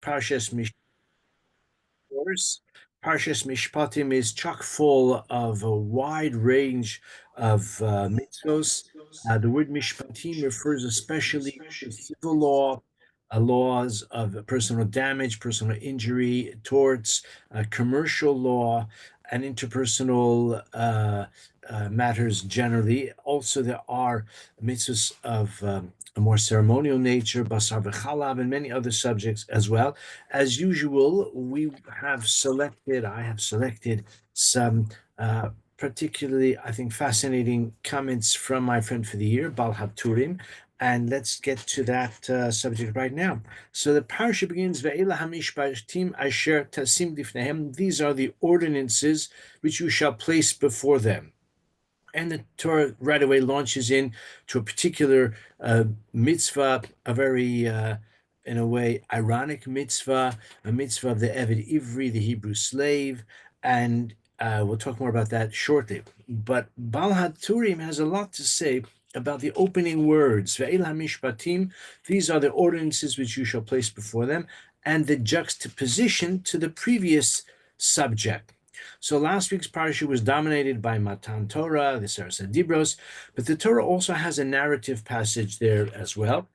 Parshas course, Parshas Mishpatim is chock full of a wide range of mitzvos. The word Mishpatim refers especially to civil law, laws of personal damage, personal injury, torts, commercial law, and interpersonal matters generally. Also, there are mitzvahs of a more ceremonial nature, basar v'chalav, and many other subjects as well. As usual, I have selected some particularly, I think, fascinating comments from my friend for the year, haTurim, and let's get to that subject right now. So the parasha begins, Ve'ela hamishpatim asher tasim difnehem. These are the ordinances which you shall place before them. And the Torah right away launches in to a particular mitzvah, a very, in a way, ironic mitzvah, a mitzvah of the Eved Ivri, the Hebrew slave, and we'll talk more about that shortly. But haTurim has a lot to say about the opening words, Ve'el HaMishpatim, these are the ordinances which you shall place before them, and the juxtaposition to the previous subject. So last week's parasha was dominated by Matan Torah, the Sarasa Dibros, but the Torah also has a narrative passage there as well.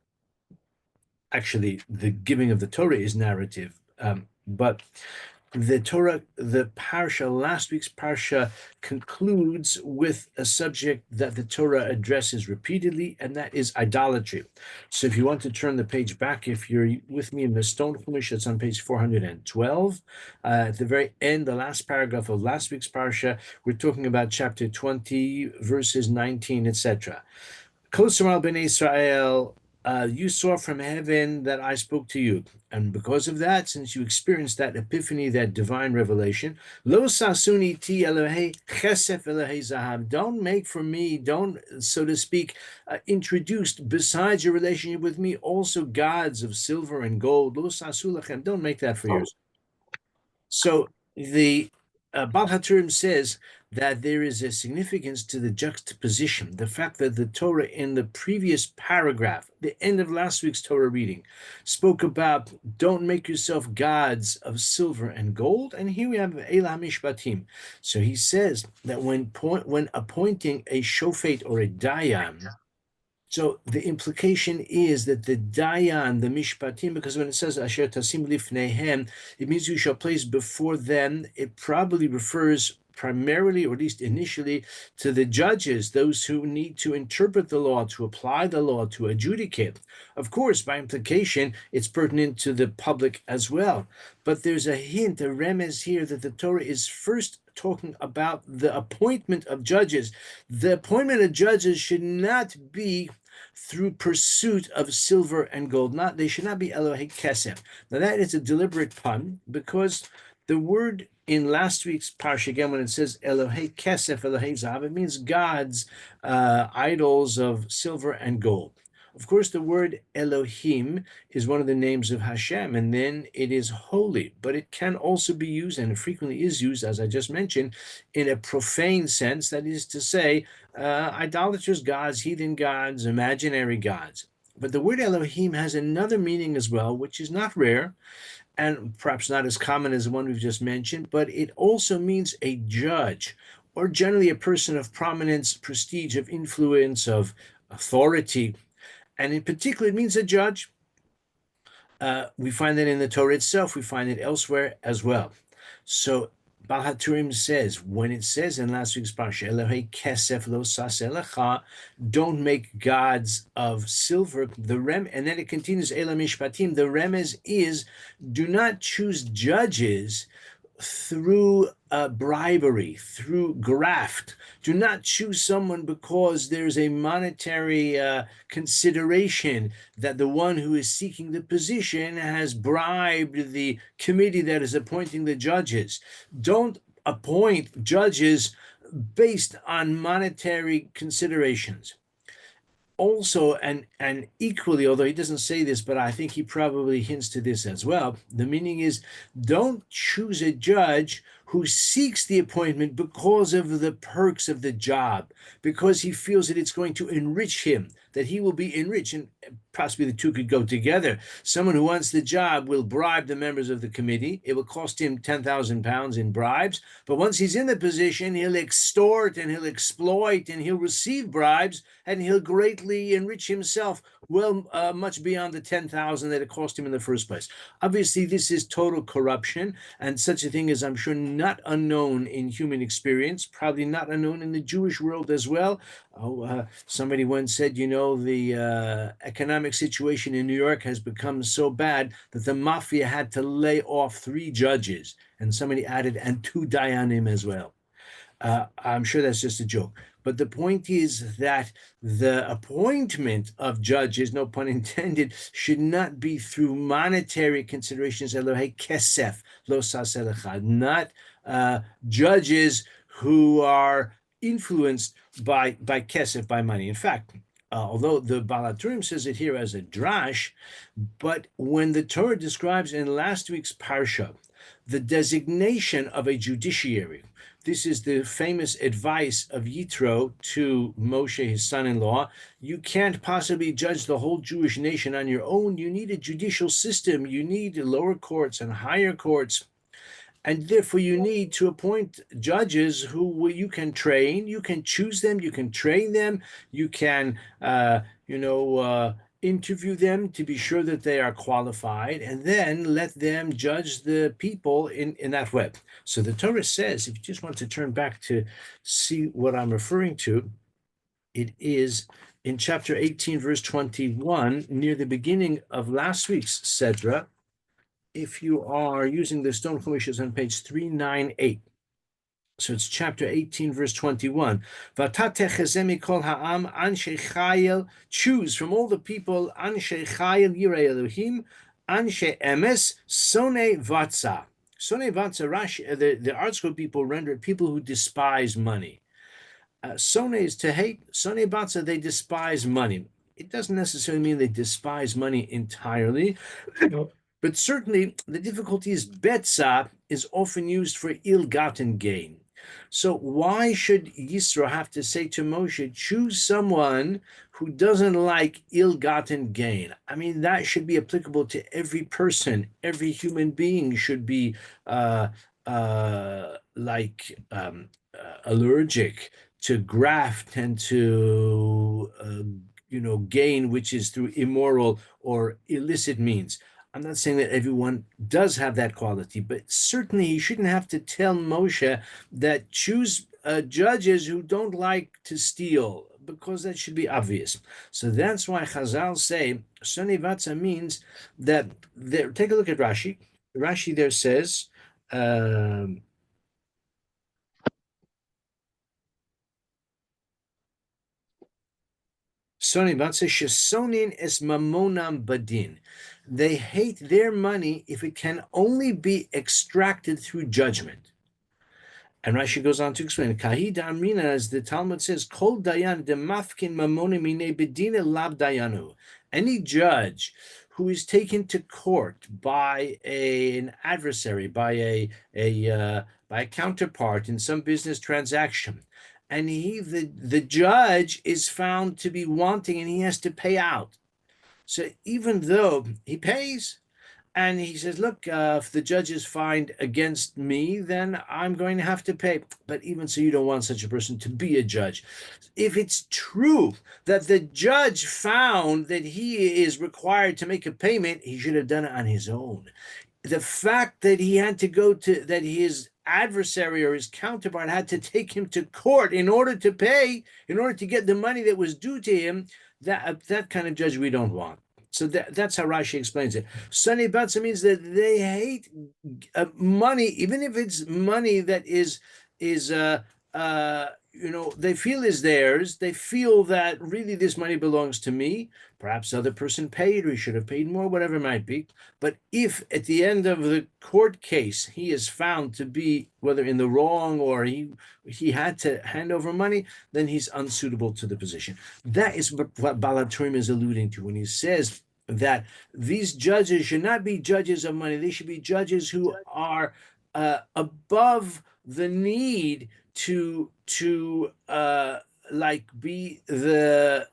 Actually, the giving of the Torah is narrative, but the Torah, the parsha, last week's parsha concludes with a subject that the Torah addresses repeatedly, and that is idolatry. So if you want to turn the page back, if you're with me in the Stone Chumash, it's on page 412. At the very end, the last paragraph of last week's parsha, we're talking about chapter 20, verses 19, etc. Kol Samal Ben Israel, you saw from heaven that I spoke to you. And because of that, since you experienced that epiphany, that divine revelation, Lo sasuni ti Elohei chesef Elohei zahav. Don't make for me, don't, so to speak, introduced besides your relationship with me, also gods of silver and gold. Lo sasulachem. Don't make that for yours. So the haTurim says that there is a significance to the juxtaposition, the fact that the Torah in the previous paragraph, the end of last week's Torah reading, spoke about don't make yourself gods of silver and gold, and here we have Elah Mishpatim. So he says that when appointing a shofet or a dayan, so the implication is that the dayan, the mishpatim, because when it says asher tasim lifnehem, it means you shall place before them. It probably refers primarily, or at least initially, to the judges, those who need to interpret the law, to apply the law, to adjudicate. Of course, by implication, it's pertinent to the public as well. But there's a hint, a remez here, that the Torah is first talking about the appointment of judges. The appointment of judges should not be through pursuit of silver and gold. They should not be Elohei Kesef. Now that is a deliberate pun, because the word in last week's parsha, again, when it says Elohei Kesef, Elohei Zahav, it means gods, idols of silver and gold. Of course, the word Elohim is one of the names of Hashem, and then it is holy, but it can also be used, and it frequently is used, as I just mentioned, in a profane sense, that is to say, idolatrous gods, heathen gods, imaginary gods. But the word Elohim has another meaning as well, which is not rare, and perhaps not as common as the one we've just mentioned, but it also means a judge, or generally a person of prominence, prestige, of influence, of authority. And in particular, it means a judge. We find that in the Torah itself. We find it elsewhere as well. So haTurim says, when it says in last week's parsha, Elohei kesef lo saseh lecha, don't make gods of silver. And then it continues, Elah mishpatim. The remez is, do not choose judges through bribery, through graft. Do not choose someone because there's a monetary consideration that the one who is seeking the position has bribed the committee that is appointing the judges. Don't appoint judges based on monetary considerations. Also, and equally, although he doesn't say this, but I think he probably hints to this as well, the meaning is, don't choose a judge who seeks the appointment because of the perks of the job, because he feels that it's going to enrich him, that he will be enriched, and possibly the two could go together. Someone who wants the job will bribe the members of the committee. It will cost him £10,000 in bribes. But once he's in the position, he'll extort and he'll exploit and he'll receive bribes and he'll greatly enrich himself, well, much beyond the 10,000 that it cost him in the first place. Obviously, this is total corruption, and such a thing is, I'm sure, not unknown in human experience, probably not unknown in the Jewish world as well. Somebody once said, the economic situation in New York has become so bad that the mafia had to lay off 3 judges, and somebody added, and 2 dayanim as well. I'm sure that's just a joke. But the point is that the appointment of judges, no pun intended, should not be through monetary considerations, Elohei kesef, lo saseh lecha, not judges who are influenced by kesef, by money. In fact, although the haTurim says it here as a drash, but when the Torah describes in last week's Parasha the designation of a judiciary, this is the famous advice of Yitro to Moshe, his son-in-law. You can't possibly judge the whole Jewish nation on your own. You need a judicial system. You need lower courts and higher courts. And therefore, you need to appoint judges who you can train. You can choose them. You can train them. You can, interview them to be sure that they are qualified, and then let them judge the people in that way. So the Torah says, if you just want to turn back to see what I'm referring to, it is in chapter 18, verse 21, near the beginning of last week's Sedra. If you are using the Stone Chumash, on page 398. So it's chapter 18, verse 21. Choose from all the people, Anshe Chayil Yirei Elohim, Anshe Emes, Sone Vatsa. Sone Vatsa, Rashi, the art school people render it people who despise money. Sone is to hate. Sone Vatsa, they despise money. It doesn't necessarily mean they despise money entirely. But certainly the difficulty is betza is often used for ill-gotten gain. So why should Yisro have to say to Moshe, choose someone who doesn't like ill-gotten gain? I mean, that should be applicable to every person. Every human being should be allergic to graft and to gain, which is through immoral or illicit means. I'm not saying that everyone does have that quality, but certainly he shouldn't have to tell Moshe that choose judges who don't like to steal, because that should be obvious. So that's why Chazal say Sone Vatsa means that there. Take a look at Rashi. Rashi there says. Sone Vatsa shesonin es mamonam badin. They hate their money if it can only be extracted through judgment. And Rashi goes on to explain, Kahid Amrina, as the Talmud says, Kol dayan demafkin mamone mine bedina lab dayanu. Any judge who is taken to court by an adversary, by a counterpart in some business transaction, and the judge is found to be wanting and he has to pay out. So even though he pays and he says, look, if the judges find against me, then I'm going to have to pay. But even so, you don't want such a person to be a judge. If it's true that the judge found that he is required to make a payment, he should have done it on his own. The fact that he had to that his adversary or his counterpart had to take him to court in order to pay, in order to get the money that was due to him, that kind of judge we don't want. So that's how Rashi explains it. Sone Vatsa means that they hate money, even if it's money that is they feel is theirs. They feel that really this money belongs to me. Perhaps the other person paid, or he should have paid more, whatever it might be. But if at the end of the court case he is found to be whether in the wrong or he had to hand over money, then he's unsuitable to the position. That is what haTurim is alluding to when he says that these judges should not be judges of money. They should be judges who are above the need to like be a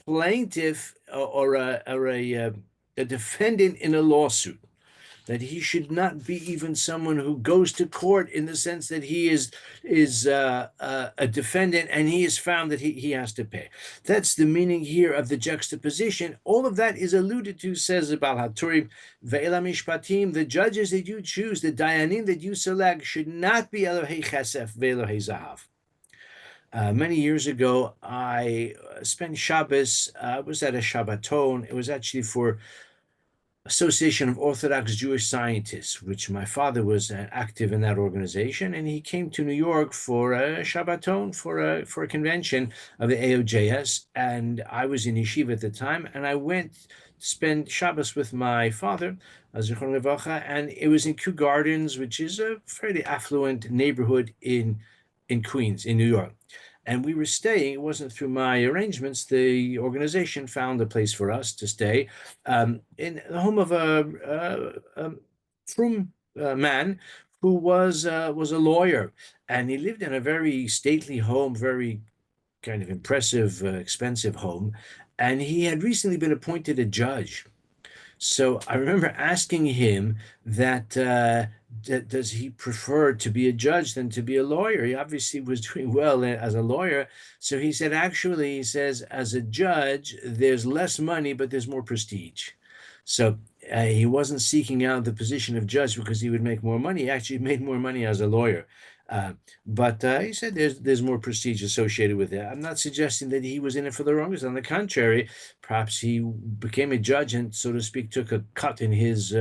plaintiff a defendant in a lawsuit, that he should not be even someone who goes to court in the sense that he is a defendant and he is found that he has to pay. That's the meaning here of the juxtaposition. All of that is alluded to, says about haTurim, ve'ela mishpatim, the judges that you choose, the dayanim that you select, should not be Elohei chesef ve'Elohei zahav. Many years ago, I spent Shabbos. I was at a Shabbaton. It was actually for Association of Orthodox Jewish Scientists, which my father was active in that organization, and he came to New York for a Shabbaton, for a convention of the AOJS, and I was in yeshiva at the time, and I went to spend Shabbos with my father, Zichron Levacha, and it was in Kew Gardens, which is a fairly affluent neighborhood in Queens, in New York. And we were staying, it wasn't through my arrangements, the organization found a place for us to stay in the home of a frum man who was a lawyer. And he lived in a very stately home, very kind of impressive, expensive home. And he had recently been appointed a judge. So I remember asking him that, does he prefer to be a judge than to be a lawyer? He obviously was doing well as a lawyer. So he said, actually, he says, as a judge, there's less money, but there's more prestige. So he wasn't seeking out the position of judge because he would make more money. He actually made more money as a lawyer. But he said there's more prestige associated with it. I'm not suggesting that he was in it for the wrong reason. On the contrary, perhaps he became a judge and, so to speak, took a cut in his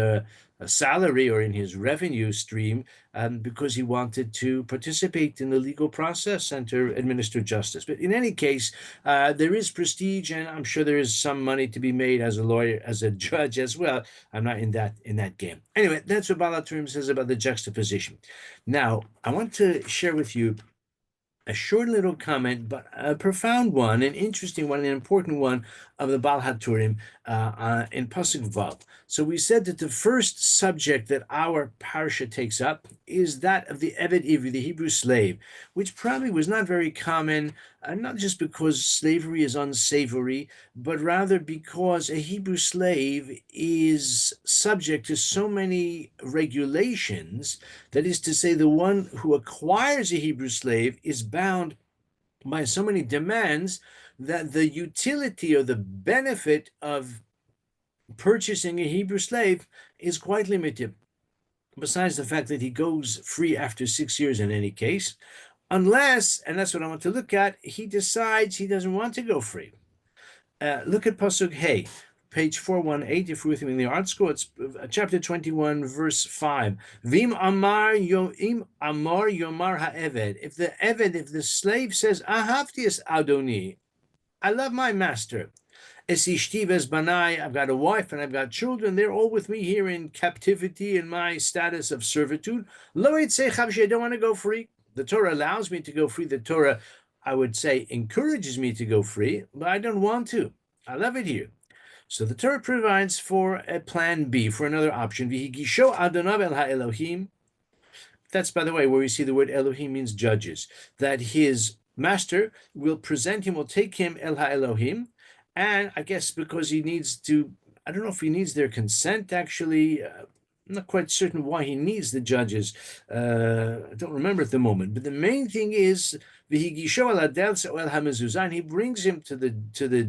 salary or in his revenue stream because he wanted to participate in the legal process and to administer justice. But in any case, there is prestige, and I'm sure there is some money to be made as a lawyer, as a judge as well. I'm not in that game. Anyway, that's what Baal HaTurim says about the juxtaposition. Now, I want to share with you a short little comment, but a profound one, an interesting one, an important one of the Baal HaTurim in Pasuk Vav. So we said that the first subject that our Parasha takes up is that of the Eved Ivri, the Hebrew slave, which probably was not very common, not just because slavery is unsavory, but rather because a Hebrew slave is subject to so many regulations. That is to say, the one who acquires a Hebrew slave is bound by so many demands that the utility or the benefit of purchasing a Hebrew slave is quite limited. Besides the fact that he goes free after 6 years in any case, unless, and that's what I want to look at, he decides he doesn't want to go free. Look at Pasuk Hey, page 418, if you're with me in the art school. It's chapter 21, verse 5. Vim amar yomar ha'eved. If the slave says, Ahavti es Adoni, I love my master. Es ishti ves banai, I've got a wife and I've got children. They're all with me here in captivity in my status of servitude. Lo yitzei, I don't want to go free. The Torah allows me to go free. The Torah, I would say, encourages me to go free, but I don't want to. I love it here. So the Torah provides for a plan B, for another option. V'higisho Adonav el ha'Elohim. That's, by the way, where we see the word Elohim means judges. That his master will present him, will take him el ha'Elohim. And I guess because he needs to, I don't know if he needs their consent, actually. I'm not quite certain why he needs the judges. I don't remember at the moment. But the main thing is, and he brings him to the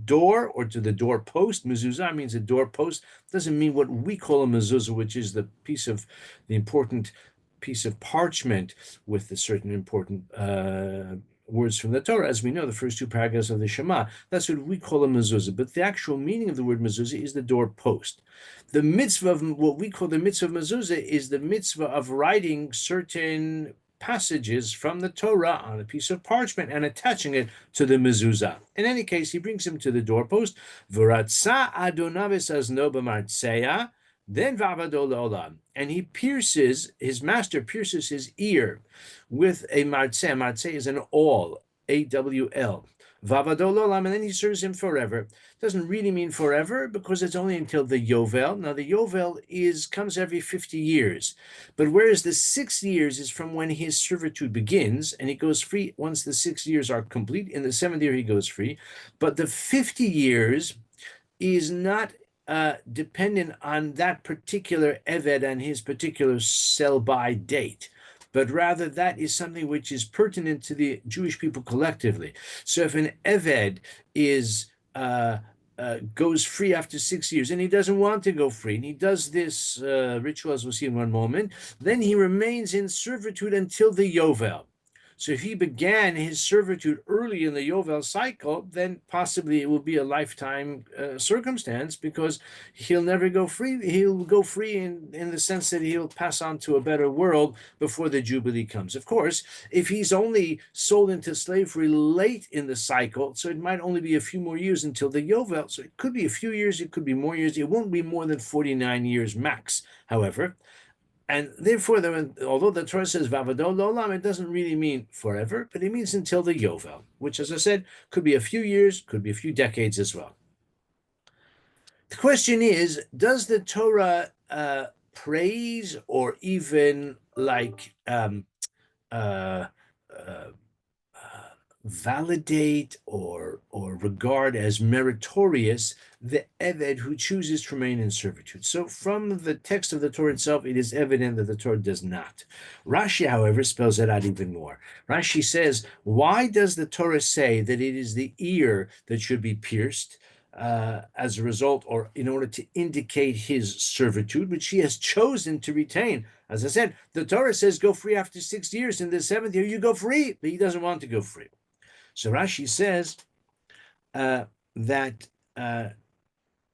door or to the doorpost. Mezuzah means a doorpost. Doesn't mean what we call a mezuzah, which is the important piece of parchment with the certain important words from the Torah. As we know, the first two paragraphs of the Shema, that's what we call a mezuzah. But the actual meaning of the word mezuzah is the doorpost. The mitzvah of what we call the mitzvah of mezuzah is the mitzvah of writing certain passages from the Torah on a piece of parchment and attaching it to the mezuzah. In any case, he brings him to the doorpost. V'ratza Adonav esazno b'martzeya, then v'avado le'olam, and his master pierces his ear with a martzeh. Martzeh is an awl, A-W-L. Vavadol olam, and then he serves him forever. Doesn't really mean forever because it's only until the Yovel. Now the Yovel comes every 50 years, but whereas the 6 years is from when his servitude begins, and he goes free once the 6 years are complete. In the 7th year he goes free, but the 50 years is not dependent on that particular Eved and his particular sell-by date, but rather that is something which is pertinent to the Jewish people collectively. So if an Eved is goes free after 6 years and he doesn't want to go free, and he does this ritual, as we'll see in one moment, then he remains in servitude until the Yovel. So if he began his servitude early in the Yovel cycle, then possibly it will be a lifetime circumstance, because he'll never go free. He'll go free in the sense that he'll pass on to a better world before the Jubilee comes. Of course, if he's only sold into slavery late in the cycle, so it might only be a few more years until the Yovel. So it could be a few years, it could be more years. It won't be more than 49 years max, however. And therefore, although the Torah says Vavadol Olam, it doesn't really mean forever, but it means until the Yovel, which, as I said, could be a few years, could be a few decades as well. The question is, does the Torah praise or even uh, uh, validate or regard as meritorious the Eved who chooses to remain in servitude? So from the text of the Torah itself, it is evident that the Torah does not. Rashi, however, spells it out even more. Rashi says, why does the Torah say that it is the ear that should be pierced as a result, or in order to indicate his servitude, which he has chosen to retain? As I said, the Torah says go free after 6 years. In the 7th year, you go free, but he doesn't want to go free. So Rashi says that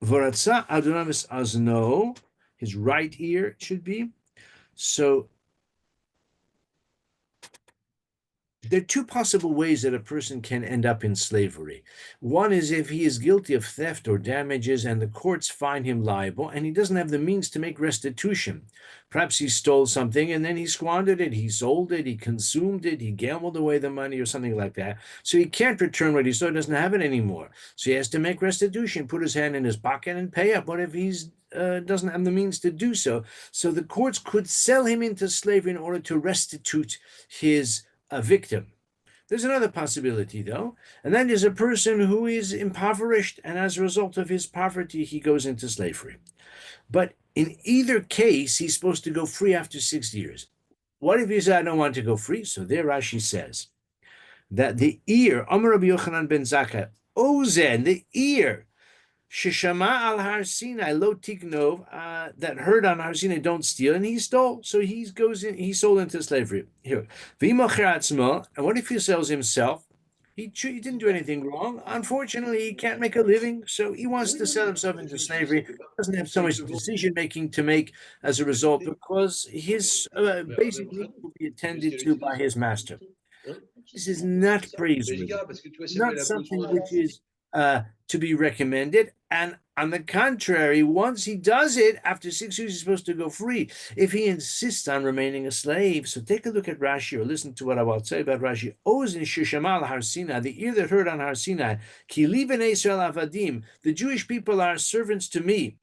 Voratza Adonamis Azno, his right ear should be. So there are two possible ways that a person can end up in slavery. One is if he is guilty of theft or damages and the courts find him liable and he doesn't have the means to make restitution. Perhaps he stole something and then he squandered it, he sold it, he consumed it, he gambled away the money or something like that. So he can't return what he stole, doesn't have it anymore. So he has to make restitution, put his hand in his pocket and pay up. What if he's doesn't have the means to do so? So the courts could sell him into slavery in order to restitute his a victim. There's another possibility, though, and that is a person who is impoverished, and as a result of his poverty, he goes into slavery. But in either case, he's supposed to go free after 6 years. What if he says, I don't want to go free? So there Rashi says that the ear, Amar Rabbi Yochanan ben Zakkai, Ozen, the ear, Shishama al Har Sinai lo tignov, that heard on Har Sinai don't steal, and he stole, so he sold into slavery. Here, v'imocher and what if he sells himself? He didn't do anything wrong. Unfortunately, he can't make a living, so he wants to sell himself into slavery. Doesn't have so much decision making to make as a result, because his basic needs will be attended to by his master. This is not praiseworthy, not something which is to be recommended. And on the contrary, once he does it, after 6 years, he's supposed to go free if he insists on remaining a slave. So take a look at Rashi, or listen to what I will say about Rashi. Ozen Shishamal Har Sinai, the ear that heard on Har Sinai, Ki li b'nei Israel avadim, the Jewish people are servants to me.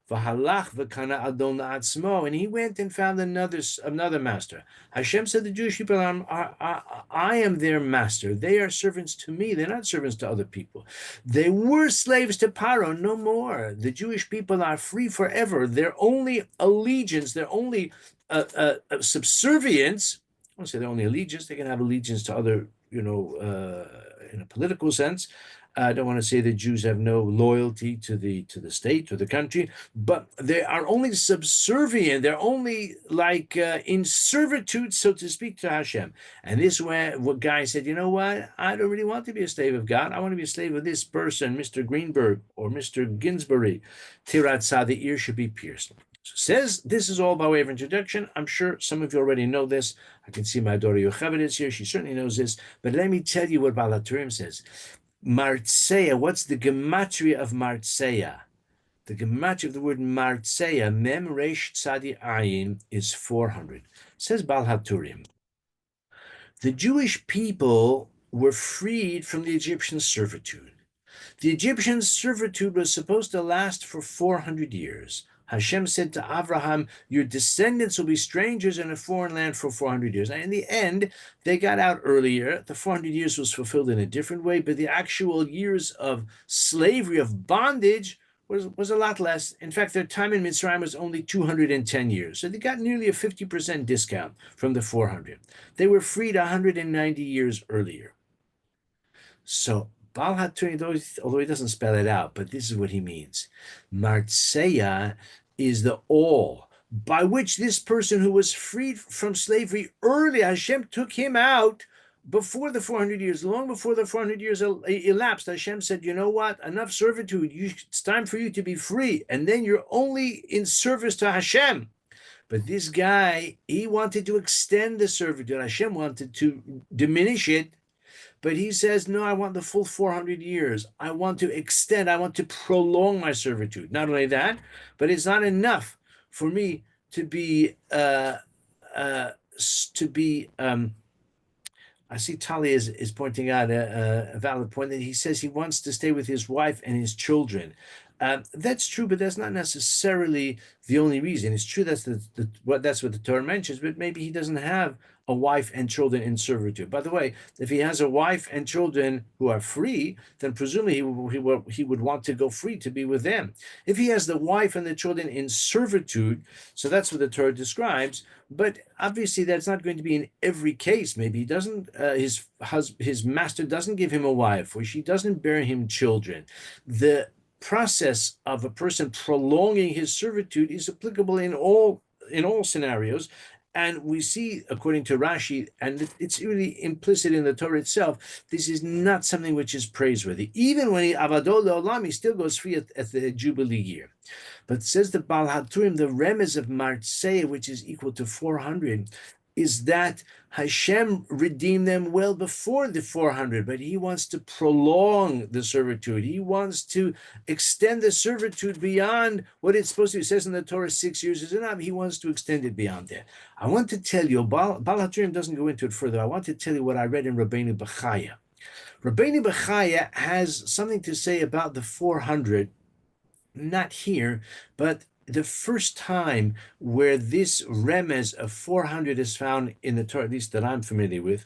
V'halach v'kana adon la'atzmo, and he went and found another master. Hashem said, the Jewish people, I am their master. They are servants to me. They're not servants to other people. They were slaves to Paro, no more. The Jewish people are free forever. Their only allegiance, their only subservience, I won't say their only allegiance, they can have allegiance to other, in a political sense. I don't want to say that Jews have no loyalty to the state, to the country, but they are only subservient. They're only like in servitude, so to speak, to Hashem. And this way, what guy said, you know what? I don't really want to be a slave of God. I want to be a slave of this person, Mr. Greenberg or Mr. Ginsbury. Tiratzah, the ear should be pierced. So says this is all by way of introduction. I'm sure some of you already know this. I can see my daughter Yocheved is here. She certainly knows this. But let me tell you what haTurim says. Martseya, what's the gematria of Martseya? The gematria of the word Martseya, Mem Resh Tzadi Ayin, is 400. Says haTurim. The Jewish people were freed from the Egyptian servitude. The Egyptian servitude was supposed to last for 400 years. Hashem said to Abraham, your descendants will be strangers in a foreign land for 400 years. And in the end, they got out earlier. The 400 years was fulfilled in a different way, but the actual years of slavery, of bondage, was a lot less. In fact, their time in Mitzrayim was only 210 years. So they got nearly a 50% discount from the 400. They were freed 190 years earlier. So Baal HaTurim, although he doesn't spell it out, but this is what he means. Martseya is the all by which this person who was freed from slavery early, Hashem took him out before the 400 years, long before the 400 years elapsed. Hashem said, you know what, enough servitude, it's time for you to be free, and then you're only in service to Hashem. But this guy, he wanted to extend the servitude. Hashem wanted to diminish it. But he says, no, I want the full 400 years. I want to extend, I want to prolong my servitude. Not only that, but it's not enough for me to be, I see Tali is pointing out a valid point that he says he wants to stay with his wife and his children. That's true, but that's not necessarily the only reason. It's true that's that's what the Torah mentions, but maybe he doesn't have a wife and children in servitude. By the way, if he has a wife and children who are free, then presumably he would want to go free to be with them. If he has the wife and the children in servitude, so that's what the Torah describes, but obviously that's not going to be in every case. Maybe he doesn't, his master doesn't give him a wife, or she doesn't bear him children. The process of a person prolonging his servitude is applicable in all scenarios, and we see, according to Rashi, and it's really implicit in the Torah itself, this is not something which is praiseworthy. Even when he avado leolam, he still goes free at the Jubilee year. But says the Baal HaTurim, the remez of Martseya, which is equal to 400, is that Hashem redeemed them well before the 400, but he wants to prolong the servitude. He wants to extend the servitude beyond what it's supposed to be. It says in the Torah 6 years is enough. He wants to extend it beyond that. I want to tell you, Baal HaTurim doesn't go into it further. I want to tell you what I read in Rabbeinu Bechaya. Rabbeinu Bechaya has something to say about the 400, not here, but the first time where this remez of 400 is found in the Torah, at least that I'm familiar with,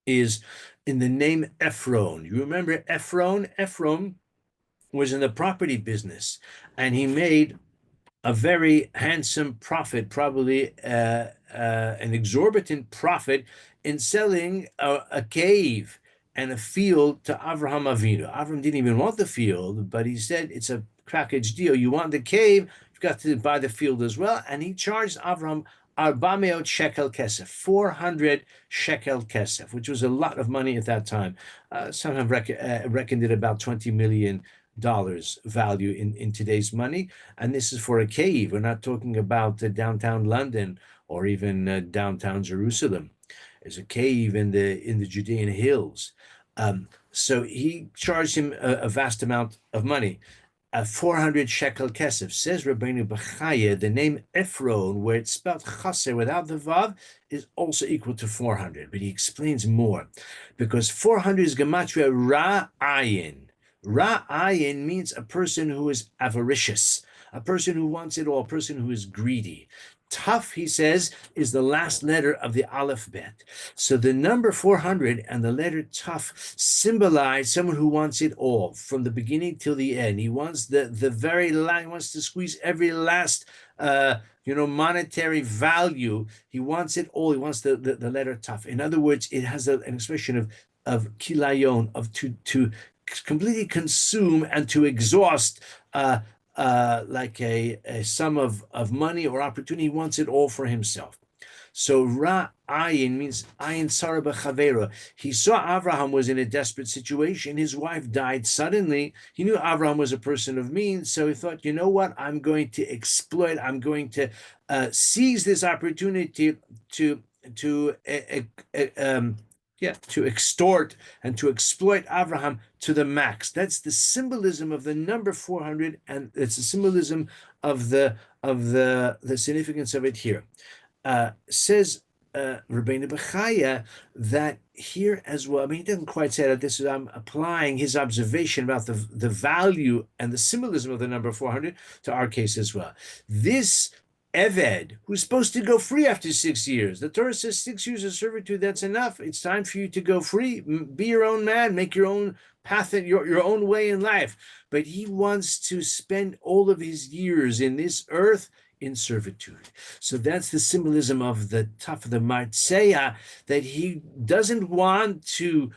is in the name Ephron. You remember Ephron? Ephron was in the property business, and he made a very handsome profit, probably an exorbitant profit, in selling a cave and a field to Avraham Avinu. Avraham didn't even want the field, but he said, it's a package deal. You want the cave, you've got to buy the field as well. And he charged Avraham 400 shekel kesef, 400 shekel kesef, which was a lot of money at that time. Some have reckoned it about $20 million value in today's money. And this is for a cave. We're not talking about downtown London or even downtown Jerusalem. There's a cave in the Judean hills. So he charged him a vast amount of money. 400 shekel kesef. Says Rabbeinu Bechaya, the name Ephron, where it's spelled chaser without the vav, is also equal to 400. But he explains more, because 400 is gematria ra'ayin. Ra'ayin means a person who is avaricious, a person who wants it all, a person who is greedy. Taf, he says, is the last letter of the Aleph Bet. So the number 400 and the letter Taf symbolize someone who wants it all from the beginning till the end. He wants the very last, he wants to squeeze every last monetary value. He wants it all. He wants the letter Taf. In other words, it has an expression of kilayon, of to completely consume and to exhaust, like a sum of money or opportunity. He wants it all for himself. So Ra'ayin means ayin tzara b'chavera. He saw Avraham was in a desperate situation. His wife died suddenly. He knew Avraham was a person of means, so he thought, you know what? I'm going to exploit. I'm going to seize this opportunity to extort and to exploit Avraham to the max. That's the symbolism of the number 400, and it's the symbolism of the significance of it here. Says Rabbeinu Bechaya that here as well. I mean, he doesn't quite say that. This is I'm applying his observation about the value and the symbolism of the number 400 to our case as well. This Eved, who's supposed to go free after 6 years. The Torah says 6 years of servitude, that's enough. It's time for you to go free. Be your own man, make your own path, your own way in life. But he wants to spend all of his years in this earth in servitude. So that's the symbolism of the Martzeya, that he doesn't want to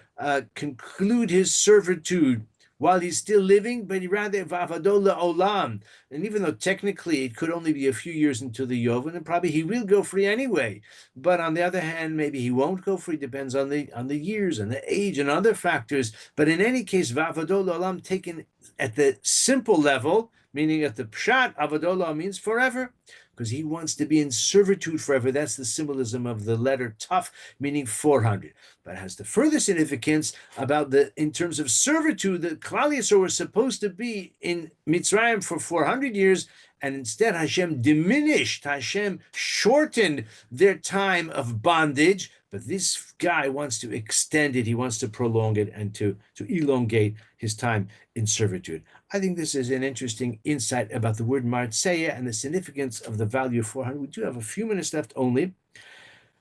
conclude his servitude while he's still living, but he rather vavadola olam. And even though technically it could only be a few years until the Yovan, and probably he will go free anyway. But on the other hand, maybe he won't go free. Depends on the years and the age and other factors. But in any case, vavadola olam taken at the simple level, meaning at the pshat, avodola means forever, because he wants to be in servitude forever. That's the symbolism of the letter tuf, meaning 400. But it has the further significance about in terms of servitude, that Klal Yisrael were supposed to be in Mitzrayim for 400 years, and instead Hashem diminished, Hashem shortened their time of bondage. But this guy wants to extend it, he wants to prolong it and to elongate his time in servitude. I think this is an interesting insight about the word Martzeya and the significance of the value of 400. We do have a few minutes left only.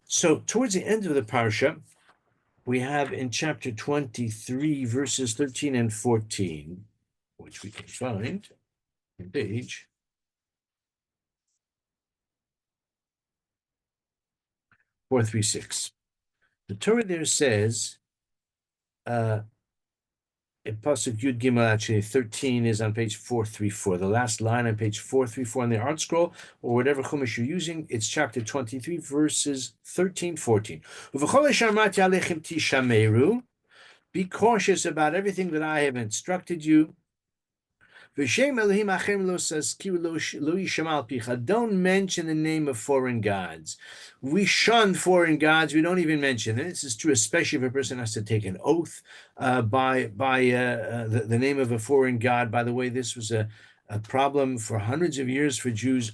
So towards the end of the Parasha, we have in chapter 23, verses 13 and 14, which we can find on page 436. The Torah there says, in Pasuk Yud Gimel, actually 13 is on page 434. The last line on page 434 on the art scroll, or whatever chumash you're using, it's chapter 23, verses 13, 14. Be cautious about everything that I have instructed you. Don't mention the name of foreign gods. We shun foreign gods. We don't even mention it. This is true, especially if a person has to take an oath by the name of a foreign god. By the way, this was a problem for hundreds of years for Jews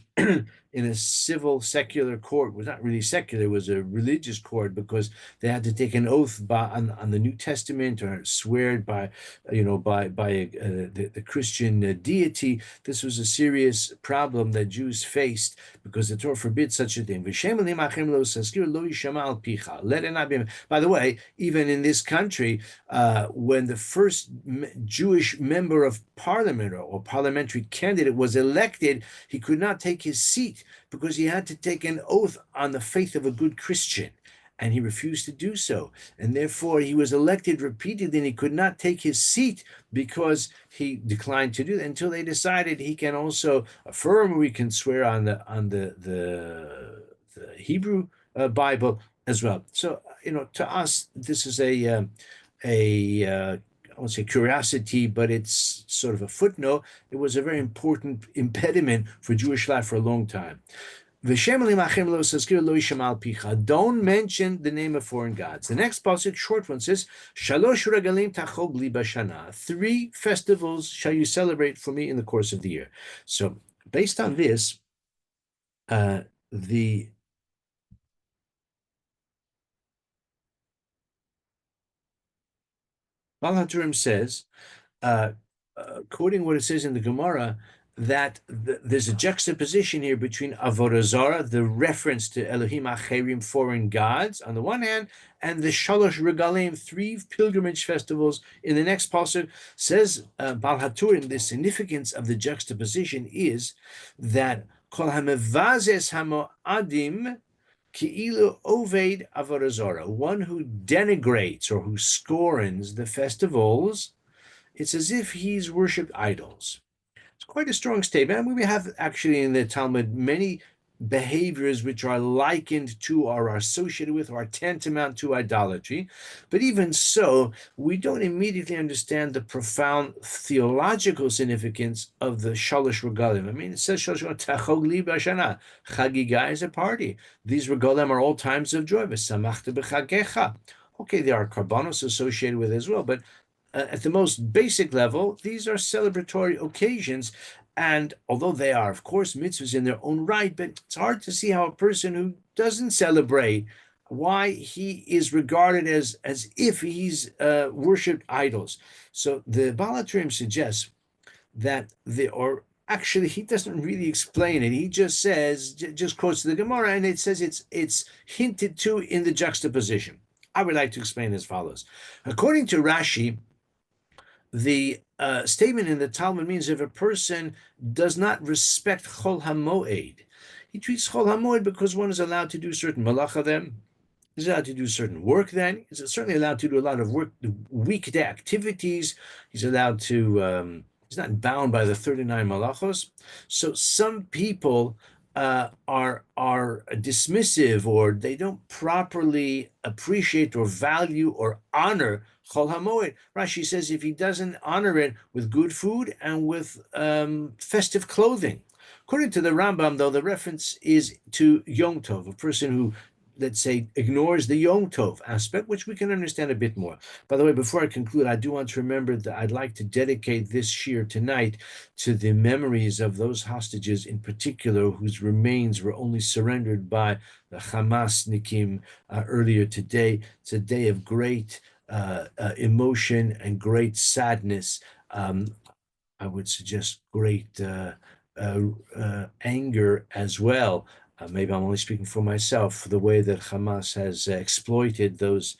in a civil secular court. It was not really secular, it was a religious court, because they had to take an oath on the New Testament or swear by the Christian deity. This was a serious problem that Jews faced because the Torah forbids such a thing. Let it not be. By the way, even in this country, when the first Jewish member of parliament or parliamentary candidate was elected, he could not take his seat because he had to take an oath on the faith of a good Christian, and he refused to do so. And therefore, he was elected repeatedly, and he could not take his seat because he declined to do that until they decided he can also affirm, we can swear on the Hebrew Bible as well. So, to us, this is I won't say curiosity, but it's sort of a footnote. It was a very important impediment for Jewish life for a long time. Don't mention the name of foreign gods. The next passage, short one, says, 3 festivals shall you celebrate for me in the course of the year. So based on this, the haTurim says, quoting what it says in the Gemara, that there's a juxtaposition here between Avodah Zarah, the reference to Elohim Acherim, foreign gods, on the one hand, and the Shalosh Regalim, 3 pilgrimage festivals in the next passage. Says Baal HaTurim, the significance of the juxtaposition is that Kol HaMevazes HaMo'adim Ki'ilu Oved Avodah Zarah, one who denigrates or who scorns the festivals, it's as if he's worshipped idols. It's quite a strong statement. I mean, we have actually in the Talmud many behaviors which are likened to or are associated with or are tantamount to idolatry. But even so, we don't immediately understand the profound theological significance of the Shalosh Regalim. I mean, it says Shalosh Regalim B'Shana. Chagiga is a party. These Regalim are all times of joy. V'samachta b'chagecha. Okay, there are karbanos associated with it as well, but at the most basic level, these are celebratory occasions. And although they are, of course, mitzvahs in their own right, but it's hard to see how a person who doesn't celebrate why he is regarded as if he's worshipped idols. So the Baal HaTurim suggests that or actually he doesn't really explain it. He just says, just quotes the Gemara, and it says it's hinted to in the juxtaposition. I would like to explain as follows. According to Rashi, the statement in the Talmud means if a person does not respect Chol HaMoed, he treats Chol HaMoed because one is allowed to do certain malacha then. He's allowed to do certain work then. He's certainly allowed to do a lot of work, weekday activities. He's allowed to, he's not bound by the 39 malachos. So some people are dismissive, or they don't properly appreciate or value or honor Chol HaMoed. Rashi says if he doesn't honor it with good food and with festive clothing. According to the Rambam, though, the reference is to Yom Tov, a person who, let's say, ignores the Yom Tov aspect, which we can understand a bit more. By the way, before I conclude, I do want to remember that I'd like to dedicate this shir tonight to the memories of those hostages in particular whose remains were only surrendered by the Hamasnikim earlier today. It's a day of great emotion and great sadness. I would suggest great anger as well. Maybe I'm only speaking for myself, for the way that Hamas has exploited those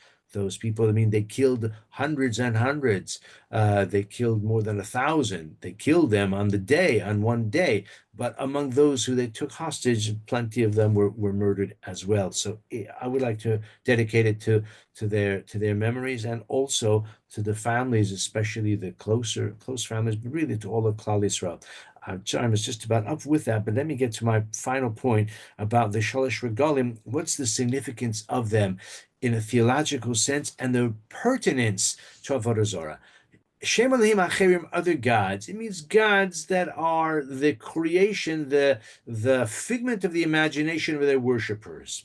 people. I mean, they killed hundreds and hundreds. They killed more than 1,000. They killed them on one day. But among those who they took hostage, plenty of them were murdered as well. So I would like to dedicate it to their memories, and also to the families, especially the close families, but really to all of Klal Yisrael. Our time is just about up with that, but let me get to my final point about the Shalosh Regalim. What's the significance of them in a theological sense, and the pertinence to Avodah Zarah? Shem Elohim Acherim, other gods. It means gods that are the creation, the figment of the imagination of their worshippers.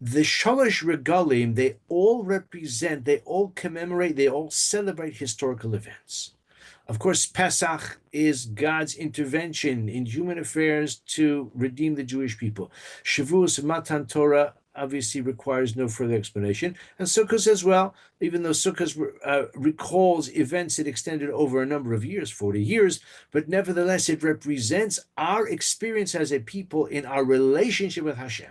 The Shalosh Regalim, they all represent, they all commemorate, they all celebrate historical events. Of course, Pesach is God's intervention in human affairs to redeem the Jewish people. Shavuos, Matan Torah, obviously requires no further explanation. And Sukkot as well, even though Sukkot recalls events that extended over a number of years, 40 years, but nevertheless it represents our experience as a people in our relationship with Hashem.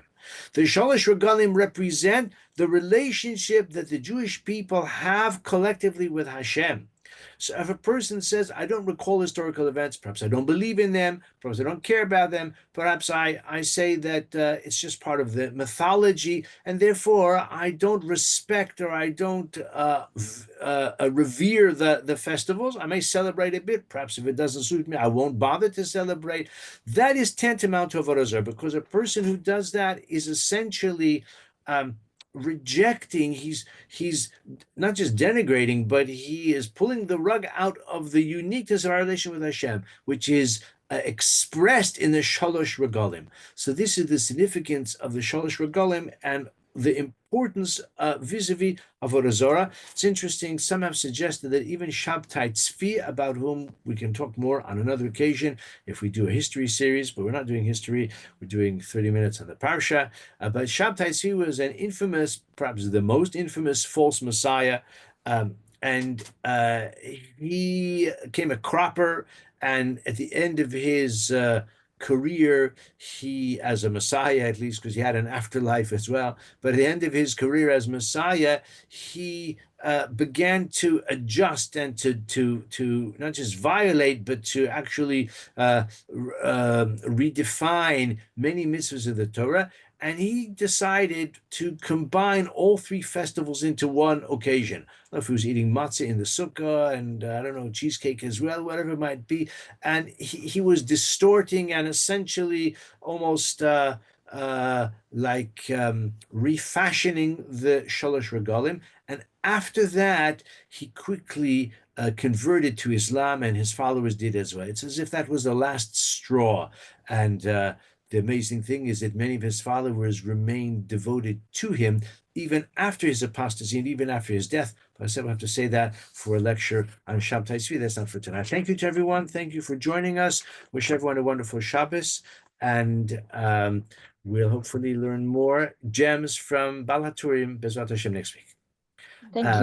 The Shalosh Regalim represent the relationship that the Jewish people have collectively with Hashem. So if a person says, I don't recall historical events, perhaps I don't believe in them, perhaps I don't care about them, perhaps I say that it's just part of the mythology, and therefore I don't respect, or I don't revere the festivals. I may celebrate a bit. Perhaps if it doesn't suit me, I won't bother to celebrate. That is tantamount to Avodah Zarah, because a person who does that is essentially rejecting, he's not just denigrating, but he is pulling the rug out of the uniqueness of our relation with Hashem, which is expressed in the Shalosh Regalim. So this is the significance of the Shalosh Regalim and the importance vis-a-vis Avodah Zarah. It's interesting, some have suggested that even Shabtai Tzvi, about whom we can talk more on another occasion if we do a history series, but we're not doing history, we're doing 30 minutes on the Parasha. But Shabtai Tzvi was an infamous, perhaps the most infamous false messiah, and he became a cropper, and at the end of his career, he, as a Messiah at least, because he had an afterlife as well, but at the end of his career as Messiah, he began to adjust and to not just violate, but to actually redefine many mitzvahs of the Torah. And he decided to combine all three festivals into one occasion. I don't know if he was eating matzah in the sukkah, and I don't know, cheesecake as well, whatever it might be. And he was distorting and essentially almost refashioning the Shalosh Regalim. And after that, he quickly converted to Islam, and his followers did as well. It's as if that was the last straw. And the amazing thing is that many of his followers remained devoted to him even after his apostasy and even after his death. But I said we'll have to say that for a lecture on Shabtai Tzvi. That's not for tonight. Thank you to everyone. Thank you for joining us. Wish everyone a wonderful Shabbos. And We'll hopefully learn more gems from Bal HaTurim Bezrat Hashem next week. Thank you